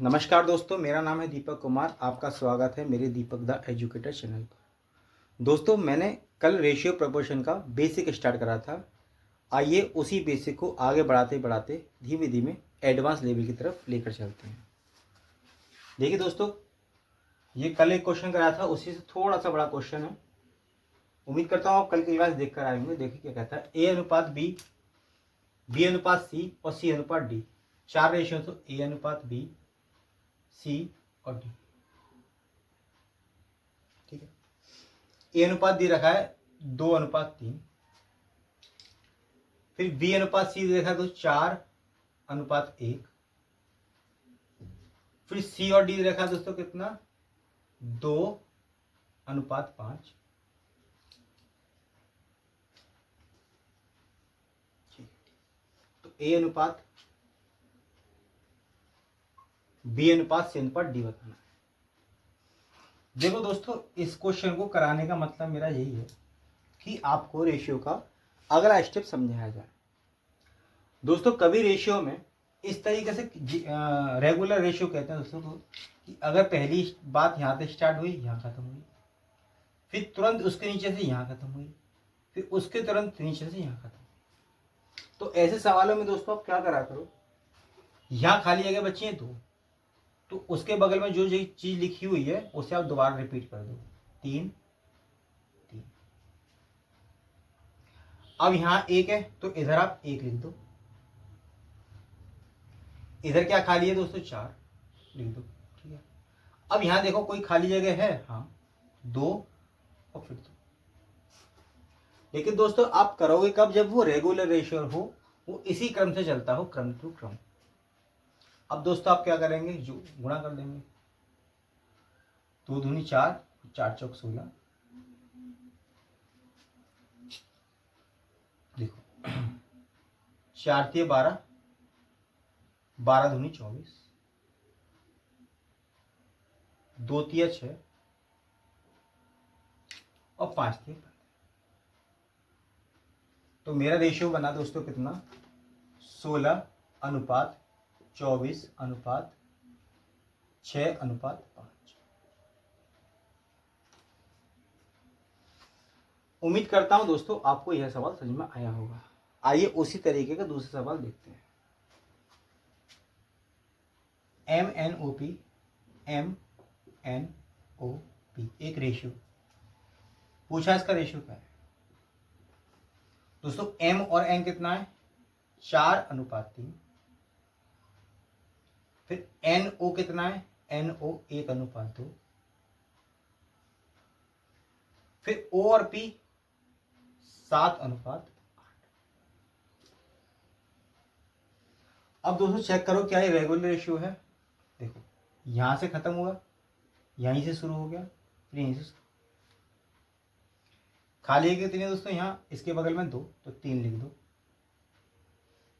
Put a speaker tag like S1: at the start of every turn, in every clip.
S1: नमस्कार दोस्तों, मेरा नाम है दीपक कुमार। आपका स्वागत है मेरे दीपक द एजुकेटर चैनल पर। दोस्तों, मैंने कल रेशियो प्रोपोर्शन का बेसिक स्टार्ट करा था। आइए उसी बेसिक को आगे बढ़ाते बढ़ाते धीमे धीमे एडवांस लेवल की तरफ लेकर चलते हैं। देखिए दोस्तों, ये कल एक क्वेश्चन कराया था, उसी से थोड़ा सा बड़ा क्वेश्चन है। उम्मीद करता हूँ आप कल की क्लास देख कर आए होंगे। देखिए क्या कहता है, ए अनुपात बी, बी अनुपात सी और सी अनुपात डी। चार रेशियो, तो ए अनुपात बी, सी और डी। ठीक है, ए अनुपात दे रखा है 2:3। फिर बी अनुपात सी दे रखा है तो 4:1। फिर सी और डी दे रखा है दोस्तों कितना, 2:5। तो ए अनुपात बी अनुपात सी अनुपात डी बताना है। देखो दोस्तों, इस क्वेश्चन को कराने का मतलब मेरा यही है कि आपको रेशियो का अगला स्टेप समझाया जाए। दोस्तों, कभी रेशियो में इस तरीके से रेगुलर रेशियो कहते हैं दोस्तों को, कि अगर पहली बात यहाँ से स्टार्ट हुई, यहाँ खत्म हुई, फिर तुरंत उसके नीचे से यहाँ खत्म हुई, फिर उसके तुरंत नीचे से यहाँ खत्म हुई। तो ऐसे सवालों में दोस्तों आप क्या करा करो, यहाँ खाली जगह बची है तो उसके बगल में जो चीज लिखी हुई है उसे आप दोबारा रिपीट कर दो, 3 3। अब यहां 1 है तो इधर आप 1 लिख दो। इधर क्या खाली है दोस्तों, 4 लिख दो। ठीक है, अब यहां देखो कोई खाली जगह है, हाँ 2 और फिर 2। लेकिन दोस्तों आप करोगे कब, जब वो रेगुलर रेशियो हो, वो इसी क्रम से चलता हो, क्रम टू क्रम। अब दोस्तों आप क्या करेंगे, जो गुणा कर देंगे, 2 दूनी 4, 4 चौक 16। देखो 4 तिये 12, 12 दूनी 24, 2 तिया 6 और 5 तिया 15। तो मेरा रेशियो बना दोस्तों कितना, 16:24:6:5। उम्मीद करता हूं दोस्तों आपको यह सवाल समझ में आया होगा। आइए उसी तरीके का दूसरा सवाल देखते हैं। MNOP, MNOP एक रेशियो पूछा, इसका रेशियो क्या है दोस्तों। M और N कितना है, 4:3। फिर NO कितना है, NO 1:2। फिर O और P 7:8। अब दोस्तों चेक करो क्या ये रेगुलर रेशियो है। देखो यहां से खत्म हुआ, यहीं से शुरू हो गया, फिर यहीं से खाली कितनी है दोस्तों, यहाँ इसके बगल में 2 तो 3 लिख दो।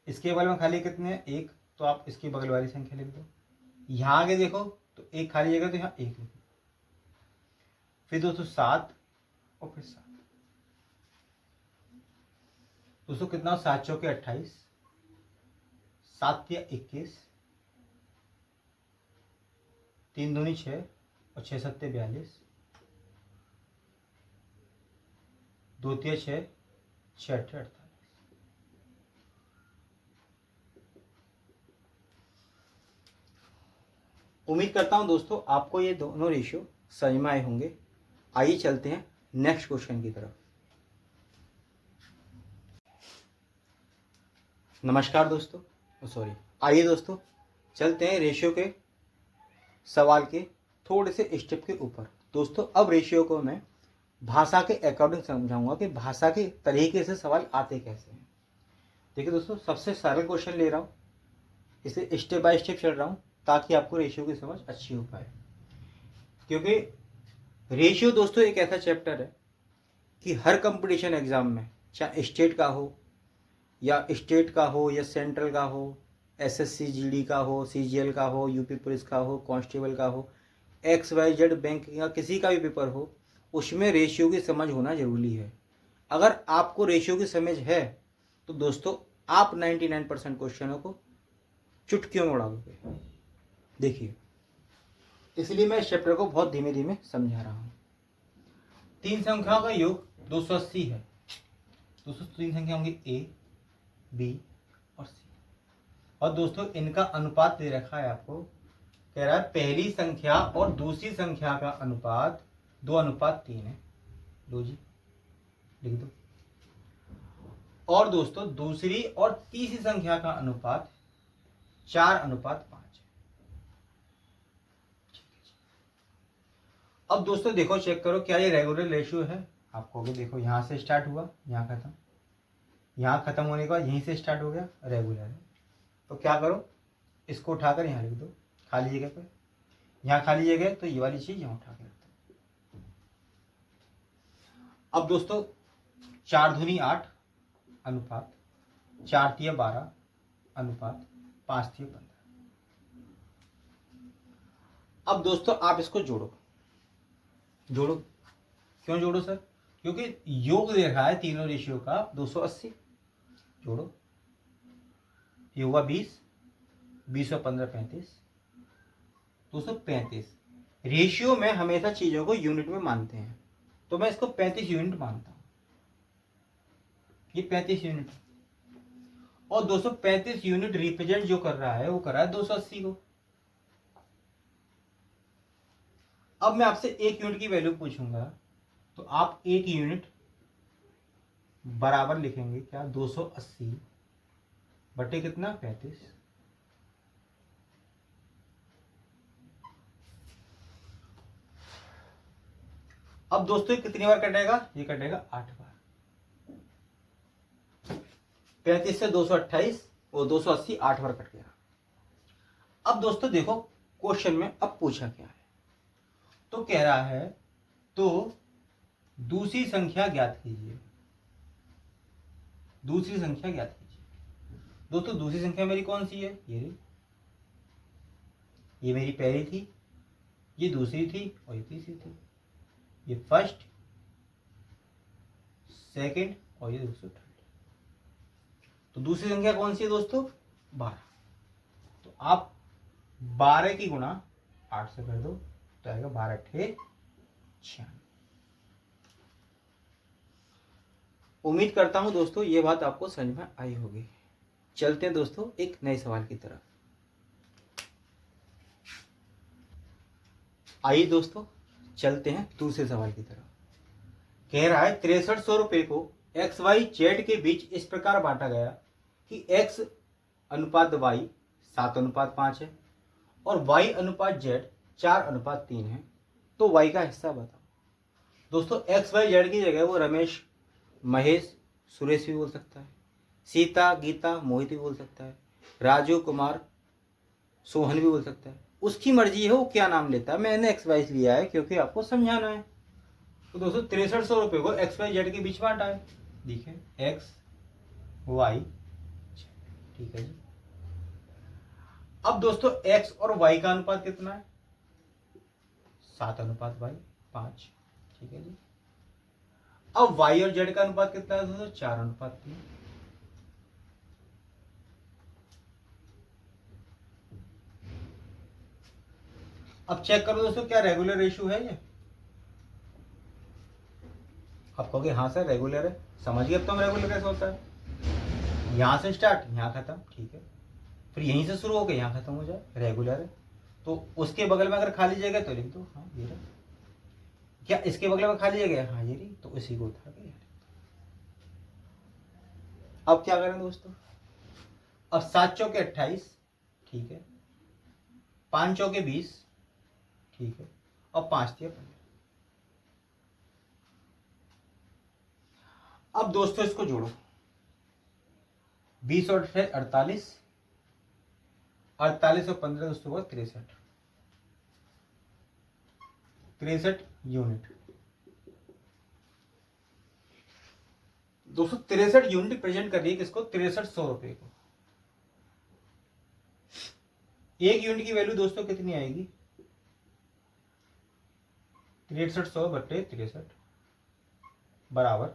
S1: इसके बगल में खाली कितने हैं, 1, तो आप इसके बगल वाली संख्या लिख दो। यहाँ आगे देखो तो 1 खाली जगह, तो यहाँ 1 लिख दो। फिर दोस्तों 7 और फिर 7। दोस्तों कितना, 7 चौके 28, 7 तिया 21, 3 दूनी 6 और 6 सत्ते 42, 2 तिया 6, 6 अट्ठे 48। उम्मीद करता हूं दोस्तों आपको ये दोनों रेशियो समझ में आए होंगे। आइए चलते हैं नेक्स्ट क्वेश्चन की तरफ। नमस्कार दोस्तों, सॉरी, आइए दोस्तों चलते हैं रेशियो के सवाल के थोड़े से स्टेप के ऊपर। दोस्तों अब रेशियो को मैं भाषा के अकॉर्डिंग समझाऊंगा कि भाषा के तरीके से सवाल आते कैसे हैं। देखिए दोस्तों, सबसे सरल क्वेश्चन ले रहा हूँ, इसे स्टेप बाय स्टेप चल रहा हूँ ताकि आपको रेशियो की समझ अच्छी हो पाए। क्योंकि रेशियो दोस्तों एक ऐसा चैप्टर है कि हर कंपटीशन एग्जाम में, चाहे स्टेट का हो या सेंट्रल का हो, SSC GD का हो, CGL का हो, यूपी पुलिस का हो, कांस्टेबल का हो, XYZ बैंक या किसी का भी पेपर हो, उसमें रेशियो की समझ होना जरूरी है। अगर आपको रेशियो की समझ है तो दोस्तों आप 99% क्वेश्चनों को चुटकियों में उड़ा दोगे। देखिए, इसलिए मैं इस चैप्टर को बहुत धीमे धीमे समझा रहा हूँ। तीन संख्याओं का योग 280 है। दोस्तों तीन संख्या होंगी ए, बी और सी। और दोस्तों इनका अनुपात दे रखा है आपको, कह रहा है पहली संख्या और दूसरी संख्या का अनुपात 2:3 है। लो जी लिख दो। और दोस्तों दूसरी और तीसरी संख्या का अनुपात 4:5 है। अब दोस्तों देखो, चेक करो क्या ये रेगुलर रेशियो है। आप कहोगे देखो यहां से स्टार्ट हुआ, यहां खत्म, यहां खत्म होने के बाद यहीं से स्टार्ट हो गया, रेगुलर है। तो क्या करो, इसको उठाकर यहां लिख दो खाली जगह पर। यहां खाली जगह तो ये वाली चीज यहां उठा के रख दो। अब दोस्तों 4 दूनी 8 अनुपात 4 तिया 12 अनुपात 5 तिया 15। अब दोस्तों आप इसको जोड़ो। जोड़ो, क्यों जोड़ो सर? क्योंकि योग दे रहा है तीनों रेशियो का 280। जोड़ो, ये हुआ 20, 20 और 15 35, 235। रेशियो में हमेशा चीजों को यूनिट में मानते हैं, तो मैं इसको 35 यूनिट मानता हूं। ये 35 यूनिट, और 235 यूनिट रिप्रेजेंट जो कर रहा है वो कर रहा है 280 को। अब मैं आपसे एक यूनिट की वैल्यू पूछूंगा, तो आप एक यूनिट बराबर लिखेंगे क्या, 280 बटे कितना, 35। अब दोस्तों कितनी बार कटेगा, ये कटेगा 8 बार। 35 से 228, वो 280 8 बार कट गया। अब दोस्तों देखो क्वेश्चन में अब पूछा क्या है, तो कह रहा है तो दूसरी संख्या ज्ञात कीजिए। दूसरी संख्या ज्ञात कीजिए। दोस्तों दूसरी संख्या मेरी कौन सी है, ये रही। ये मेरी पहली थी, ये दूसरी थी और ये तीसरी थी। ये फर्स्ट, सेकंड और ये दोस्तों थर्ड। तो दूसरी संख्या कौन सी है दोस्तों, 12। तो आप 12 की गुणा 8 से कर दो, तो आएगा 12 × 6। उम्मीद करता हूं दोस्तों ये बात आपको समझ में आई होगी। चलते हैं दोस्तों एक नए सवाल की तरफ। आइए दोस्तों चलते हैं दूसरे सवाल की तरफ। कह रहा है 6300 रुपए को XYZ के बीच इस प्रकार बांटा गया कि X अनुपात Y 7:5 है और Y अनुपात Z 4:3 है। तो Y का हिस्सा बताओ। दोस्तों XYZ की जगह वो रमेश, महेश, सुरेश भी बोल सकता है, सीता, गीता, मोहित भी बोल सकता है, राजू, कुमार, सोहन भी बोल सकता है। उसकी मर्जी है वो क्या नाम लेता है। मैंने XY लिया है क्योंकि आपको समझाना है। तो दोस्तों 6300 रुपए को XYZ के बीच बांटा है। देखिए XY, ठीक है जी। अब दोस्तों X और Y का अनुपात कितना है, 7:5, ठीक है जी। अब Y और Z का अनुपात कितना है दोस्तों, 4:3। अब चेक करो दोस्तों क्या रेगुलर रेशियो है ये। आप कहोगे हाँ सर रेगुलर है, समझ गए अब तो हम रेगुलर कैसे होता है। यहां से स्टार्ट यहां खत्म, ठीक है, फिर यहीं से शुरू होकर यहां खत्म हो जाए, रेगुलर है। तो उसके बगल में अगर खाली जगह तो लिख दो, हाँ ये रहा। क्या इसके बगल में खाली जगह है, हाँ ये रही, तो उसी को उठा के। अब क्या करें दोस्तों, अब 7 चौके 28, ठीक है, 5 चौके 20, ठीक है, और 5 तिया 15। अब दोस्तों इसको जोड़ो, 20 और 48, 48 और 15 दोस्तों को 63 यूनिट। दोस्तों 63 यूनिट प्रेजेंट कर रही है किसको, 6300 रुपए को। एक यूनिट की वैल्यू दोस्तों कितनी आएगी, 6300 बटे 63 बराबर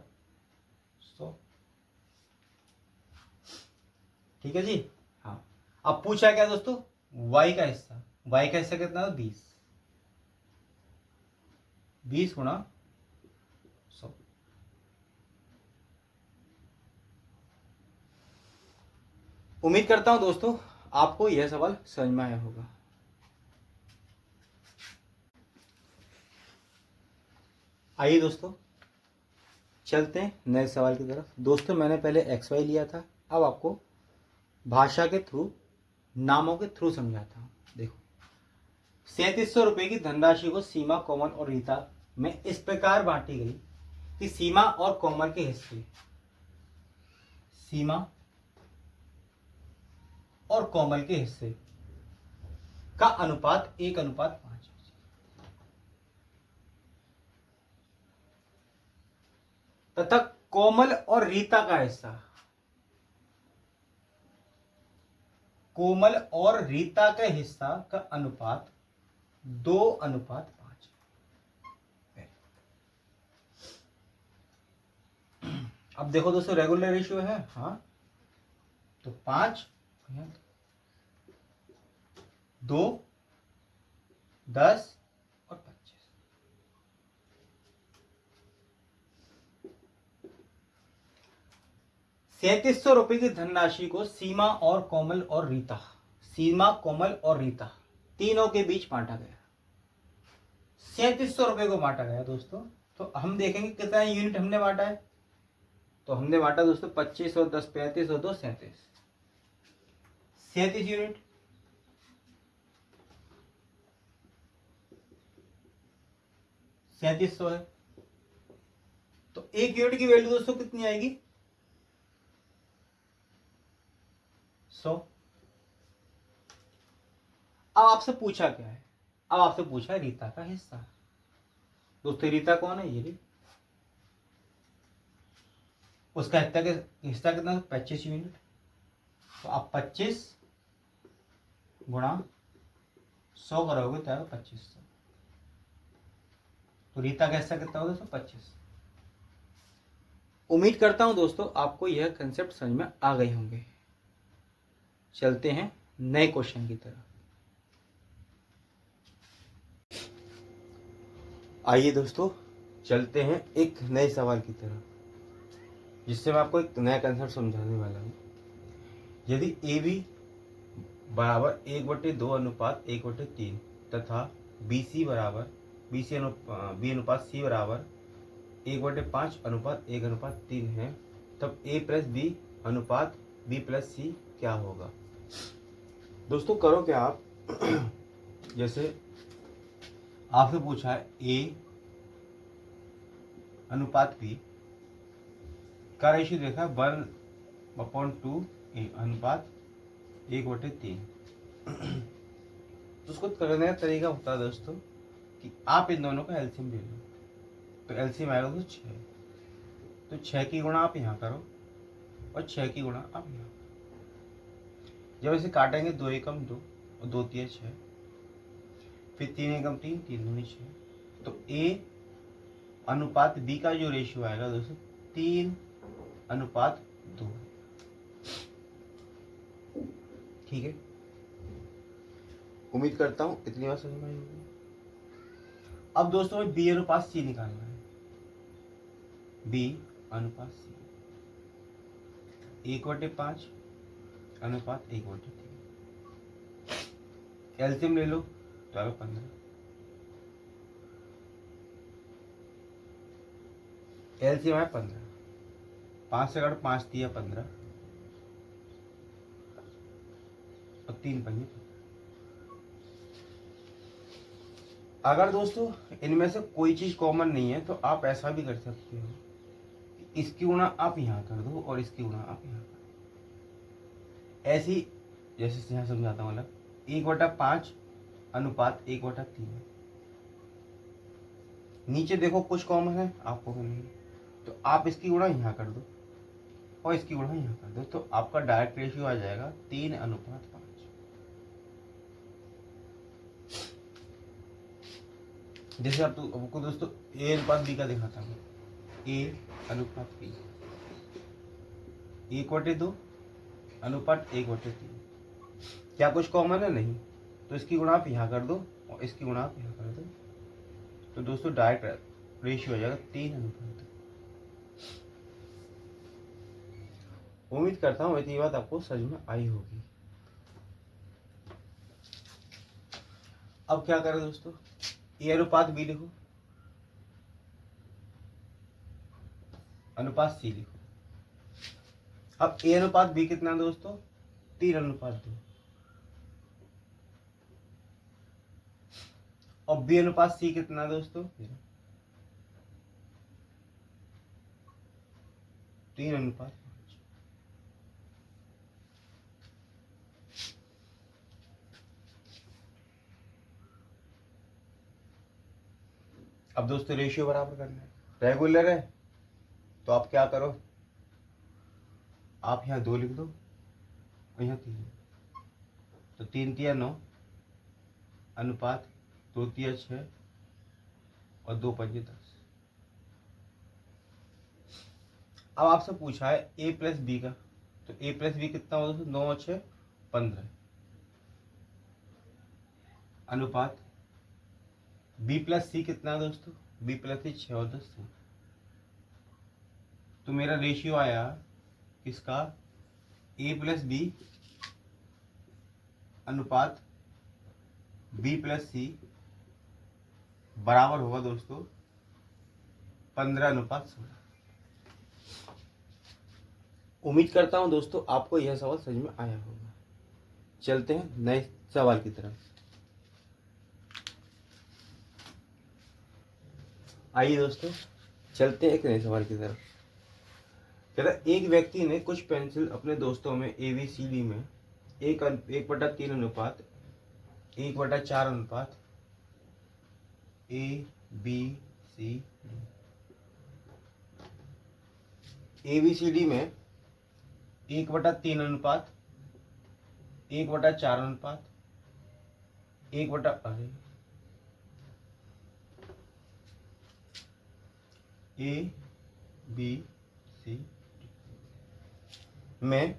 S1: 100, ठीक है जी। हाँ अब पूछा क्या दोस्तों, Y का हिस्सा। y का हिस्सा कितना था 20, 20 गुणा 100। उम्मीद करता हूं दोस्तों आपको यह सवाल समझ में आया होगा। आइए दोस्तों चलते हैं नए सवाल की तरफ। दोस्तों मैंने पहले एक्स वाई लिया था, अब आपको भाषा के थ्रू, नामों के थ्रू समझाता हूँ। देखो 3700 रुपये की धनराशि को सीमा, कोमल और रीता में इस प्रकार बांटी गई कि सीमा और कोमल के हिस्से, सीमा और कोमल के हिस्से का अनुपात 1:5। तथा कोमल और रीता का हिस्सा, कोमल और रीता के हिस्सा का अनुपात 2:5। अब देखो दोस्तों रेगुलर रेशियो है, हाँ, तो 5, 2, 10 और 25। ₹3700 की धनराशि को सीमा और कोमल और रीता, सीमा, कोमल और रीता तीनों के बीच बांटा गया। 3700 रुपये को बांटा गया दोस्तों। तो हम देखेंगे कितना यूनिट हमने बांटा है। तो हमने बांटा दोस्तों 25 और 10 35 और 2 37, 37 यूनिट। 3700 है तो एक यूनिट की वैल्यू दोस्तों कितनी आएगी 100। अब आपसे पूछा क्या है, अब आपसे पूछा है रीता का हिस्सा। दोस्तों रीता कौन है, ये उसका हिस्सा कितना 25 यूनिट। तो आप 25 गुणा 100 करोगे तो आएगा 2500। तो रीता का हिस्सा कितना होगा दोस्तों 25। उम्मीद करता हूं दोस्तों आपको यह कंसेप्ट समझ में आ गए होंगे। चलते हैं नए क्वेश्चन की तरफ। आइए दोस्तों चलते हैं एक नए सवाल की तरफ, जिससे मैं आपको एक नया कंसेप्ट समझाने वाला हूँ। यदि ए बी बराबर 1/2:1/3 तथा बी सी बराबर बी अनुपात सी बराबर 1/5:1/3 है, तब ए प्लस बी अनुपात बी प्लस सी क्या होगा। दोस्तों करो क्या आप जैसे आपसे पूछा है ए अनुपात बी का रेशियो देखा 1/2 अनुपात 1/3। तो उसको करने का तरीका होता है दोस्तों कि आप इन दोनों का एलसीएम ले लो। तो एलसीएम आएगा तो 6, तो 6 की गुणा आप यहाँ करो और 6 की गुणा आप यहाँ। जब इसे काटेंगे 2 एकम 2 और 2 तिया 6, फिर 3 एकम 3 3 दूनी 6। तो ए अनुपात बी का जो रेशियो आएगा दोस्तों 3:2। ठीक है, उम्मीद करता हूं इतनी बात समझ में आई होगी। अब दोस्तों में बी अनुपात सी निकालना है। बी अनुपात सी 1/5 अनुपात 1/3। एलसीएम ले लो तो आएगा 15। एलसीएम है 15, 5 से काटो 5 दिया 15 और 3 पंजे। अगर दोस्तों इनमें से कोई चीज कॉमन नहीं है तो आप ऐसा भी कर सकते हो, इसकी गुणा आप यहाँ कर दो और इसकी गुणा आप यहाँ कर दो। ऐसी जैसे यहाँ समझाता हूँ अलग, 1/5 अनुपात 1/3। नीचे देखो कुछ कॉमन है, आपको नहीं, तो आप इसकी गुणा यहाँ कर दो और इसकी गुणा यहाँ कर दो, तो आपका डायरेक्ट रेशियो आ जाएगा 3:5। जैसे आपको दोस्तों ए अनुपात बी का दिखाता हूँ। ए अनुपात बी 1/2 अनुपात 1/3। क्या कुछ कॉमन है, नहीं।
S2: तो इसकी गुणा आप यहाँ कर दो और इसकी गुणा आप यहाँ कर दो, तो दोस्तों डायरेक्ट रेशियो हो जाएगा 3:2। उम्मीद करता हूँ इतनी बात आपको समझ में आई होगी। अब क्या करें दोस्तों, ए अनुपात बी लिखो, अनुपात सी लिखो। अब ए अनुपात बी कितना है दोस्तों, 3:2, और बी अनुपात सी कितना है दोस्तों, 3:5। अब दोस्तों रेशियो बराबर करना है, रेगुलर है तो आप क्या करो, आप यहाँ 2 लिख दो और यहाँ 3, तो 3×3 = 9, अनुपात 2×3 = 6 और 2×5 = 10। अब आपसे पूछा है a प्लस बी का, तो a प्लस बी कितना होगा दोस्तों, 9 और 6 15, अनुपात b प्लस सी कितना है दोस्तों, b प्लस सी 6 और 10। तो मेरा रेशियो आया किसका, a प्लस बी अनुपात b प्लस सी बराबर होगा दोस्तों 15:16। उम्मीद करता हूं दोस्तों आपको यह सवाल समझ में आया होगा। चलते हैं नए सवाल की तरफ। आइए दोस्तों चलते हैं एक नए सवाल की तरफ। कहता एक व्यक्ति ने कुछ पेंसिल अपने दोस्तों में ABCD में 1/3 अनुपात 1/4 अनुपात ABCD में 1/3 अनुपात 1/4 अनुपात 1/, ABCD में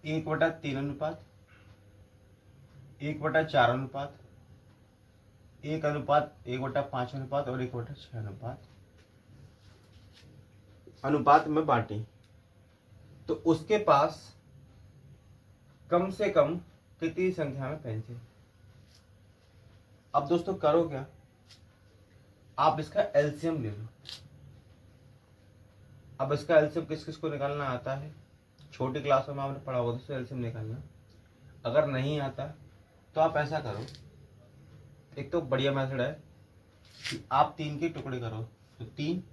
S2: 1/3 अनुपात 1/4 अनुपात 1:5 अनुपात और 1/6 अनुपात में बांटी, तो उसके पास कम से कम कितनी संख्या में पेंसिल। अब दोस्तों करो क्या, आप इसका एलसीएम ले लो। अब इसका एलसीएम किस किस को निकालना आता है, छोटी क्लासों में आपने पढ़ा होगा दोस्तों एलसीएम निकालना। अगर नहीं आता तो आप ऐसा करो, एक तो बढ़िया मेथड है कि आप 3 के टुकड़े करो, तो 3,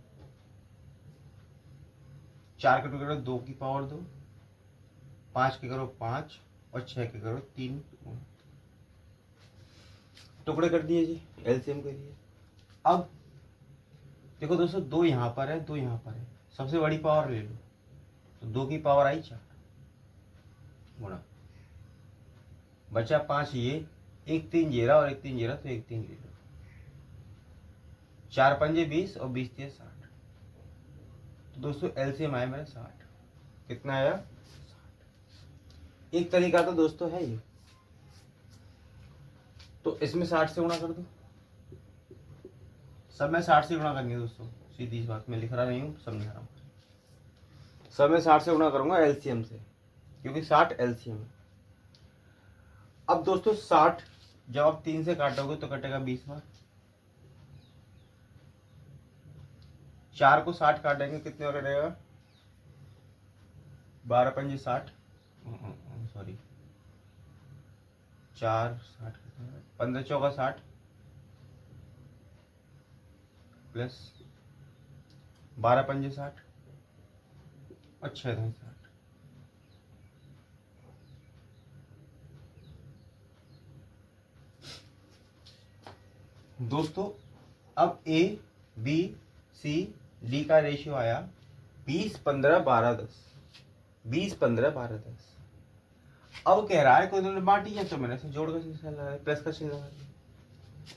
S2: 4 के टुकड़े करो 2 की पावर 2, 5 के करो 5 और 6 के करो 3 टुकड़े कर दिए जी एलसीएम के लिए। अब देखो दोस्तों 2 यहाँ पर है 2 यहाँ पर है, सबसे बड़ी पावर ले लो, तो 2 की पावर आई 4 गुणा बचा 5, ये 1 3 जेरा और 1 3 जेरा, तो 1 3 ले लो, 4 पंजे 20 और 20 3 60। तो दोस्तों एलसीएम आया मेरा 60। कितना आया 60। एक तरीका तो दोस्तों है ये, तो इसमें 60 से गुणा कर दो। सब में 60 से गुणा करनी है दोस्तों, सीधी बात, मैं लिख रहा नहीं हूँ समझा रहा हूँ। सब में 60 से गुणा करूंगा एलसीएम से, क्योंकि 60 एलसीएम है। अब दोस्तों 60 जब आप 3 से काटोगे तो कटेगा 20 बार, 4 को 60 काटेंगे कितने बार कटेगा, 12 पंजे 60, सॉरी 4 60, 15 चौका 60 प्लस 12 पंजे 60 और 6 धन 60। दोस्तों अब A B C D का रेशियो आया 20 15 12 10, 20 15 12 10। अब कह रहा है कोई इन्होंने बांटी है, तो मैंने इसे जोड़ कर चिन्ह लगा दिया, प्लस का चिन्ह लगा दिया।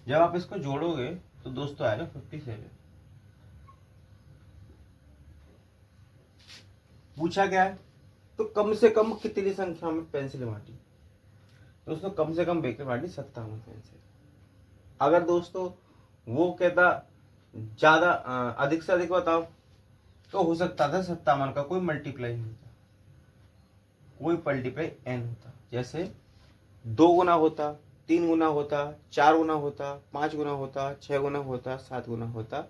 S2: जब आप इसको जोड़ोगे तो दोस्तों आएगा 57। पूछा क्या है, तो कम से कम कितनी संख्या में पेंसिल बांटी। दोस्तों कम से कम बेकर बाटी 57 सेंस है। अगर दोस्तों वो कहता ज्यादा अधिक से अधिक बताओ, तो हो सकता था 57 का कोई मल्टीप्लाई नहीं होता, कोई मल्टीप्लाई एन होता। जैसे 2 गुना होता, 3 गुना होता, 4 गुना होता, 5 गुना होता, 6 गुना होता, 7 गुना होता,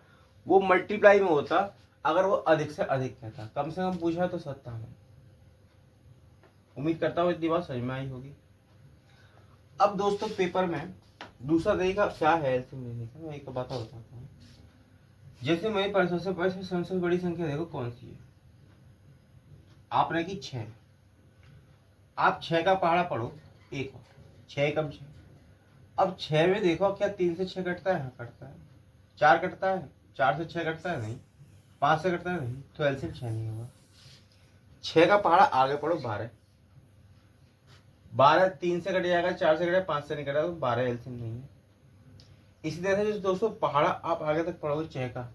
S2: वो मल्टीप्लाई में होता अगर वो अधिक से अधिक कहता। कम से कम पूछा तो 57। उम्मीद करता हूँ इतनी बात समझ में आई होगी। अब दोस्तों पेपर में दूसरा तरीका क्या है एलसीएम लेने का, मैं एक बात और बताता हूँ। जैसे मेरे पास सबसे बड़ी संख्या देखो कौन सी है, आपने की 6। आप 6 का पहाड़ा पढ़ो, एक और 6 कम 6। अब 6 में देखो क्या 3 से 6 कटता है? हाँ कटता है। 4 कटता है? 4 से 6 कटता है? नहीं। 5 से कटता है? नहीं। तो एलसीएम 6 नहीं होगा। 6 का पहाड़ा आगे पढ़ो 12। 12 3 से कट जाएगा, 4 से कटेगा, 5 से नहीं कटेगा, तो 12 एलसीएम नहीं है। इसी तरह से दोस्तों पहाड़ा आप आगे तक पढ़ोगे 6 का,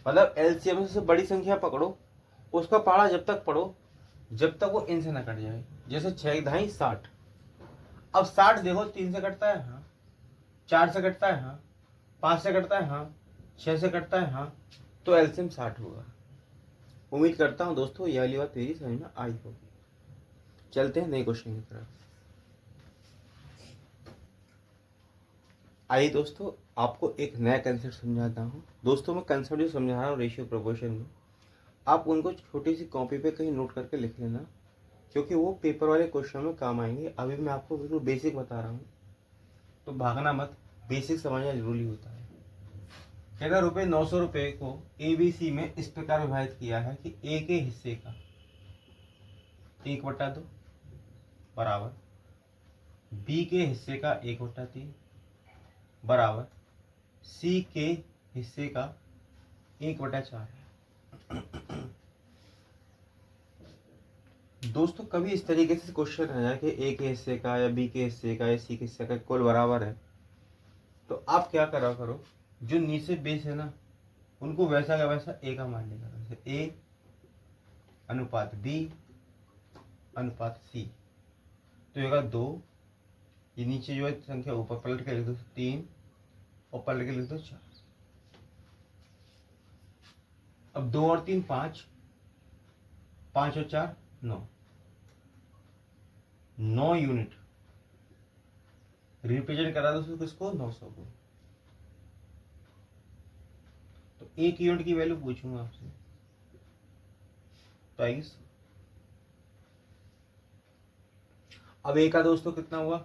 S2: मतलब एलसीएम से बड़ी संख्या पकड़ो, उसका पहाड़ा जब तक पढ़ो जब तक वो इनसे ना कट जाए। जैसे 6 ढाई 60। अब 60 देखो 3 से कटता है? हाँ। 4 से कटता है? हाँ। 5 से कटता है? हाँ। 6 से कटता है? हाँ। तो एलसीएम 60 होगा। उम्मीद करता हूँ दोस्तों यह वाली बात मेरी समझ में आई होगी। चलते हैं नए क्वेश्चन की तरफ। आइए दोस्तों आपको एक नया कंसेप्ट समझाता हूँ। दोस्तों मैं कंसेप्ट जो समझा रहा हूँ रेशियो प्रोपोर्शन में, आप उनको छोटी सी कॉपी पे कहीं नोट करके लिख लेना, क्योंकि वो पेपर वाले क्वेश्चन में काम आएंगे। अभी मैं आपको बिल्कुल बेसिक बता रहा हूँ, तो भागना मत, बेसिक समझना जरूरी होता है। कहता रुपये 900 रुपये को ABC में इस प्रकार विभाजित किया है कि ए के हिस्से का 1/2 बराबर बी के हिस्से का 1/3 बराबर सी के हिस्से का 1/4 है। दोस्तों कभी इस तरीके से क्वेश्चन आया कि ए के हिस्से का या बी के हिस्से का या सी के हिस्से का कुल बराबर है, तो आप क्या करा करो, जो नीचे बेस है ना उनको वैसा का वैसा ए का मान लेगा। जैसे ए अनुपात बी अनुपात सी, तो ये 2, ये नीचे जो है संख्या ऊपर पलट के लिख दो 3 और पलट के लिख दो 4। अब 2 और 3 5, 5 और 4 9, 9 यूनिट रिप्रेजेंट करा दो किसको, 900 को। तो 1 यूनिट की वैल्यू पूछूंगा आपसे, तो आएगी 100। अब ए का दोस्तों कितना हुआ,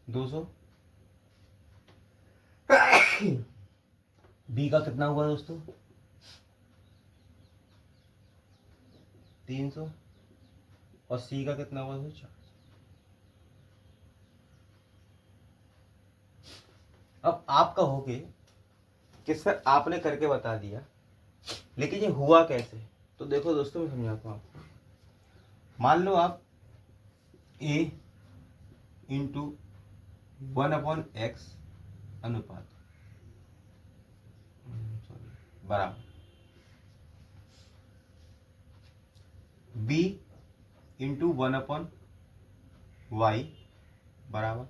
S2: 200। बी का कितना हुआ दोस्तों, 300। और सी का कितना हुआ दोस्तों, 400। अब आप कहोगे कि सर आपने करके बता दिया, लेकिन ये हुआ कैसे? तो देखो दोस्तों मैं समझाता हूँ आपको। मान लो आप a इंटू 1/x अनुपात बराबर b इंटू 1/y बराबर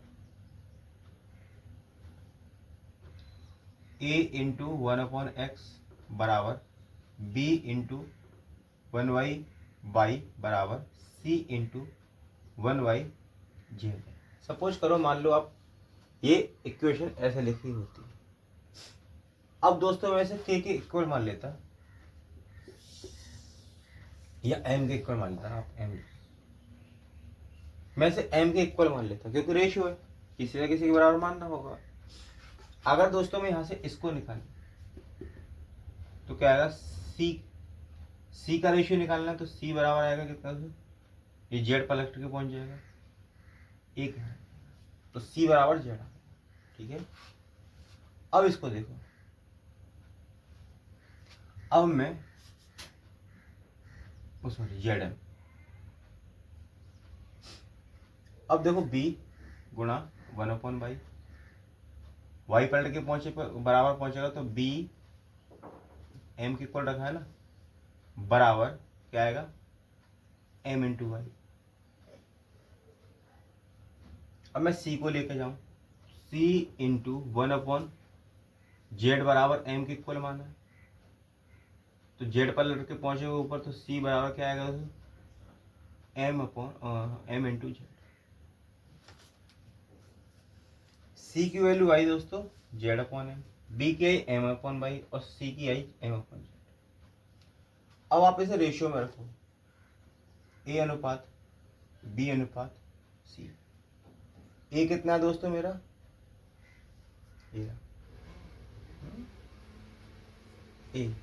S2: a इंटू 1/x बराबर b इंटू 1y बराबर c इंटू 1y/z। सपोज करो मान लो आप ये इक्वेशन ऐसे लिखी होती है। अब दोस्तों मैं से k के इक्वल मान लेता या m के इक्वल मान लेता, आप m मैं से m के इक्वल मान लेता, क्योंकि रेशियो है, किसी ना किसी के बराबर मानना होगा। अगर दोस्तों मैं यहां से इसको निकाल तो क्या आएगा, c का रेशियो निकालना है तो c बराबर आएगा कितना, ये z पलट के पहुंच जाएगा 1 है, तो c बराबर z। ठीक है। अब इसको देखो, अब मैं सॉरी जेड, अब देखो b गुणा 1/y, y पलट के पहुंचे बराबर पहुंचेगा, तो b m के इक्वल रखा है ना, बराबर क्या आएगा m इंटू वाई। अब मैं सी को लेके जाऊं, सी इंटू 1/z बराबर m के इक्वल माना है, तो z पर लड़के पहुंचे हुए ऊपर, तो सी बराबर क्या आएगा दोस्तों, m इंटू जेड। सी की वैल्यू आई दोस्तों z/m, बी की आई m/y और सी की आई m/z। अब आप इसे रेशियो में रखो, ए अनुपात बी अनुपात सी। ए कितना है दोस्तों मेरा, ए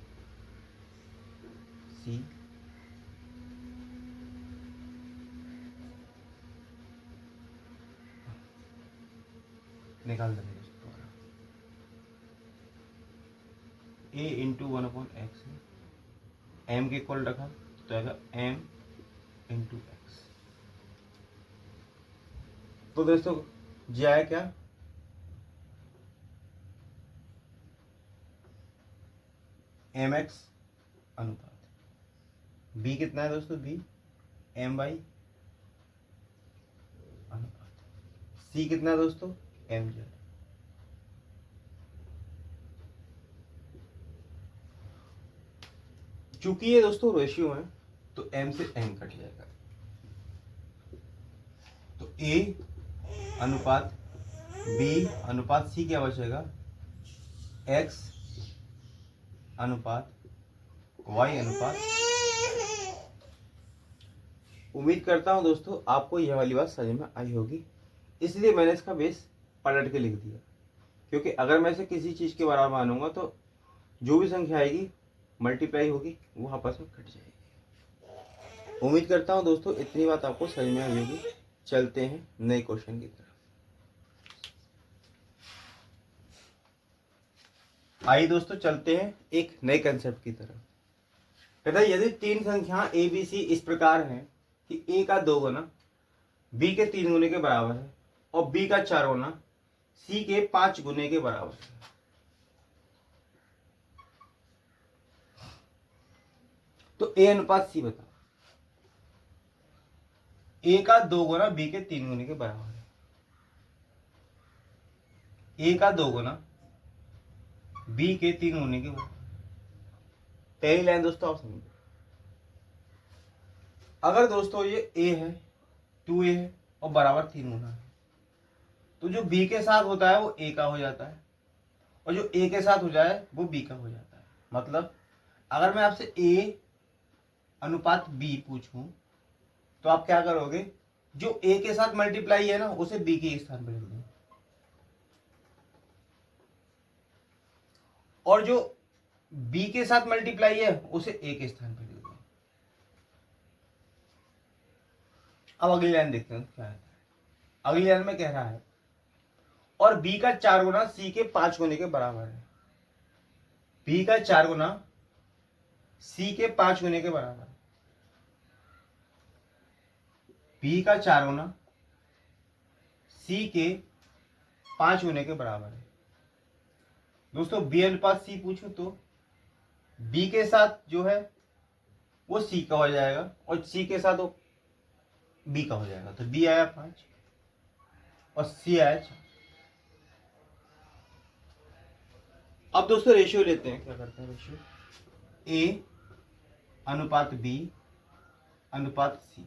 S2: सी निकाल देंगे दोस्तों, ए इंटू 1/x एम के इक्वल रखा तो आएगा एम इंटू एक्स। तो दोस्तों जी आया क्या, एम एक्स अनुपात, बी कितना है दोस्तों, बी एम बाई अनुपात, सी कितना है दोस्तों, एम जेड। चूंकि ये दोस्तों रेशियो है तो m से n कट जाएगा, तो a अनुपात b अनुपात c क्या बचेगा, x अनुपात y अनुपात। उम्मीद करता हूं दोस्तों आपको यह वाली बात समझ में आई होगी, इसलिए मैंने इसका बेस पलट के लिख दिया, क्योंकि अगर मैं इसे किसी चीज के बराबर मानूंगा तो जो भी संख्या आएगी मल्टीप्लाई होगी वो आपस में कट जाएगी। उम्मीद करता हूं दोस्तों इतनी बात आपको समझ में आई होगी। चलते हैं नए क्वेश्चन की तरफ। आइए दोस्तों चलते हैं एक नए कंसेप्ट की तरफ। कहता है यदि तीन संख्या ए बी सी इस प्रकार है कि ए का 2 गुना बी के 3 गुने के बराबर है और बी का 4 गुना सी के 5 गुने के बराबर है, तो ए अनुपात सी बताओ। ए का 2 गुना बी के 3 गुने के बराबर है, ए का 2 गुना बी के 3 गुने के बराबर। पहली लाइन दोस्तों आप समझो, अगर दोस्तों ये ए है 2a है और बराबर 3 गुना है, तो जो b के साथ होता है वो a का हो जाता है और जो a के साथ हो जाए वो b का हो जाता है। मतलब अगर मैं आपसे a अनुपात b पूछूं तो आप क्या करोगे, जो a के साथ मल्टीप्लाई है ना उसे b के स्थान पर लिख दो, और जो b के साथ मल्टीप्लाई है उसे a के स्थान पर लिख दो। अब अगली लाइन देखते हैं क्या है। अगली लाइन में कह रहा है और b का 4 गुना c के 5 गुने के बराबर है, b का 4 गुना c के 5 गुने के बराबर है, b का 4 गुना c के 5 गुने के बराबर है। दोस्तों b अनुपात c पूछूं तो b के साथ जो है वो c का हो जाएगा और c के साथ वो b का हो जाएगा, तो b आया 5 और c आया 4। अब दोस्तों रेशियो लेते हैं, क्या करते हैं रेशियो, a अनुपात b अनुपात c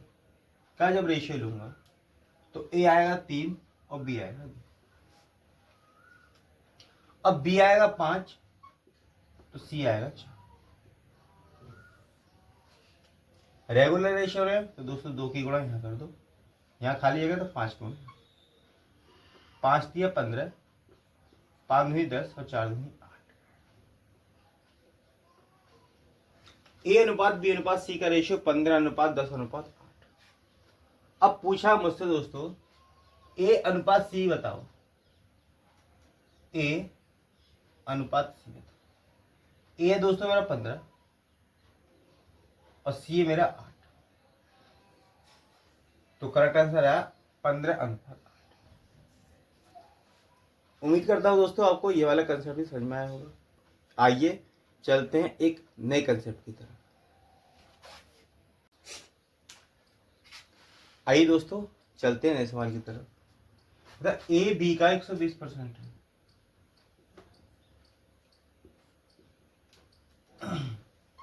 S2: का जब रेशियो लूंगा तो a आएगा 3 और b आएगा 2। अब b आएगा 5 तो c आएगा 4। रेगुलर रेशियो है तो दोस्तों 2 की गुणा यहाँ कर दो, यहाँ खाली जगह तो 5 गुणा, 5 दिया 15, 5 दूनी 10 और 4 दूनी 8। ए अनुपात बी अनुपात सी का रेशियो 15 अनुपात 10 अनुपात 8। अब पूछा मुझसे दोस्तों ए अनुपात सी बताओ, ए अनुपात सी बताओ। ए है दोस्तों मेरा 15 और सी है मेरा 8, तो करेक्ट आंसर आया 15 अनुपात 8। उम्मीद करता हूं दोस्तों आपको ये वाला कंसेप्ट भी समझ में आया होगा। आइए चलते हैं एक नए कंसेप्ट की तरफ। आइए दोस्तों चलते हैं नए सवाल की तरफ। ए बी का 120% है।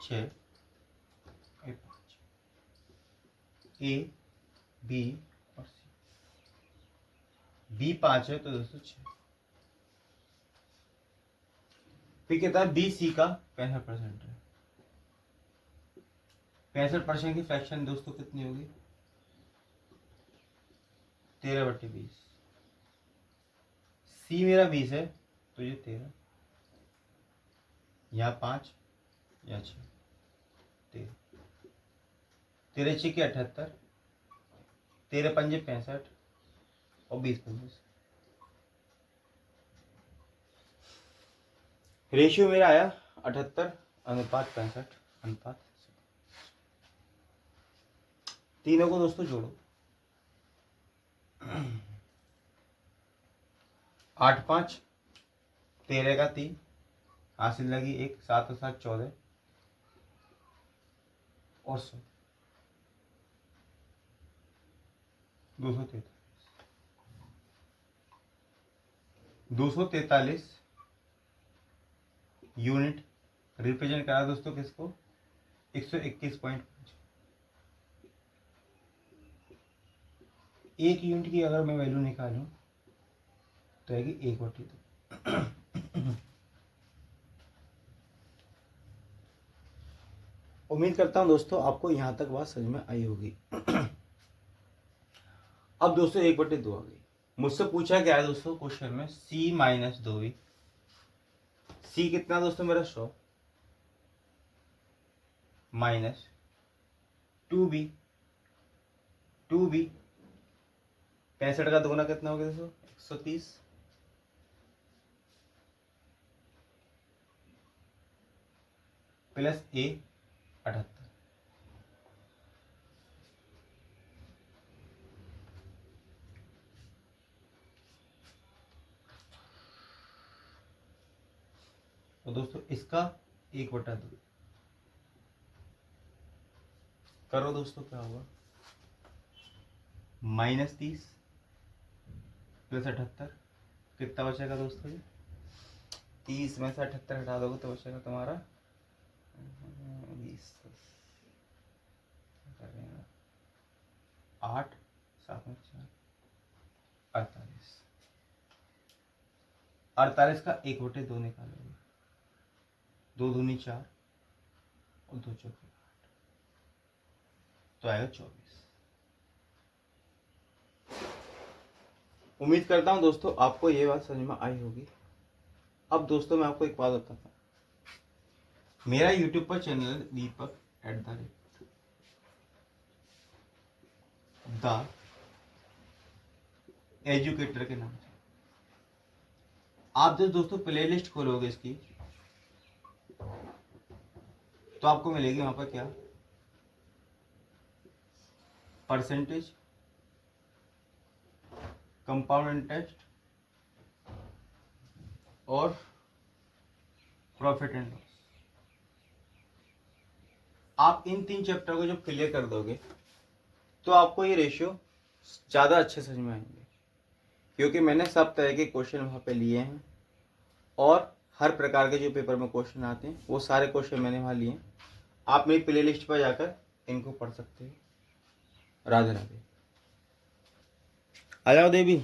S2: 6 ए बी और सी, बी 5 है तो दोस्तों 6। फिर कहता है बी सी का 65% है। 65% की फ्रैक्शन दोस्तों कितनी होगी? 13/20। सी मेरा 20 है तो ये 13, या 5 या 6, 13, 13 6 के 78, 13 पंजे 65 और 20 पंजे। रेशियो मेरा आया 78:65:। तीनों को दोस्तों जोड़ो, 8 5 13 का 3, हासिल लगी 1, 7 और 7 14 और 100, 243 यूनिट रिप्रेजेंट करा दोस्तों किसको? 121.5। एक यूनिट की अगर मैं वैल्यू निकालूं तो आएगी 1/2।
S1: उम्मीद करता हूं दोस्तों आपको यहाँ तक बात समझ में आई होगी।
S2: अब दोस्तों 1/2 आ गई। मुझसे पूछा क्या है दोस्तों क्वेश्चन में? c - 2b। c कितना दोस्तों मेरा? 100 माइनस 2b। 65 का दोगुना कितना हो गया दोस्तों? 130 प्लस a 78। तो दोस्तों इसका 1/2 करो दोस्तों, क्या होगा? -30 प्लस 78 कितना बचेगा दोस्तों? ये 30 में से 78 हटा दोगे तो बचेगा तुम्हारा 20, 8 7 में 4 48। 48 का 1/2 निकालोगे, 2 दूनी 4 और 2 चौके 8, तो आएगा 24।
S1: उम्मीद करता हूं दोस्तों आपको ये बात समझ में आई होगी। अब दोस्तों मैं आपको एक बात बताता हूँ।
S2: मेरा यूट्यूब पर चैनल है दीपक द एजुकेटर के नाम से। आप जब दोस्तों प्ले लिस्ट खोलोगे इसकी तो आपको मिलेगी वहां पर क्या? परसेंटेज, कंपाउंड इंटरेस्ट और प्रॉफिट एंड लॉस। आप इन 3 चैप्टर को जब क्लियर कर दोगे तो आपको ये रेशियो ज़्यादा अच्छे समझ में आएंगे, क्योंकि मैंने सब तरह के क्वेश्चन वहाँ पे लिए हैं और हर प्रकार के जो पेपर में क्वेश्चन आते हैं वो सारे क्वेश्चन मैंने वहाँ लिए हैं। आप मेरी प्ले लिस्ट पर जाकर इनको पढ़ सकते हैं। राधे राधे। आ जाओ देवी।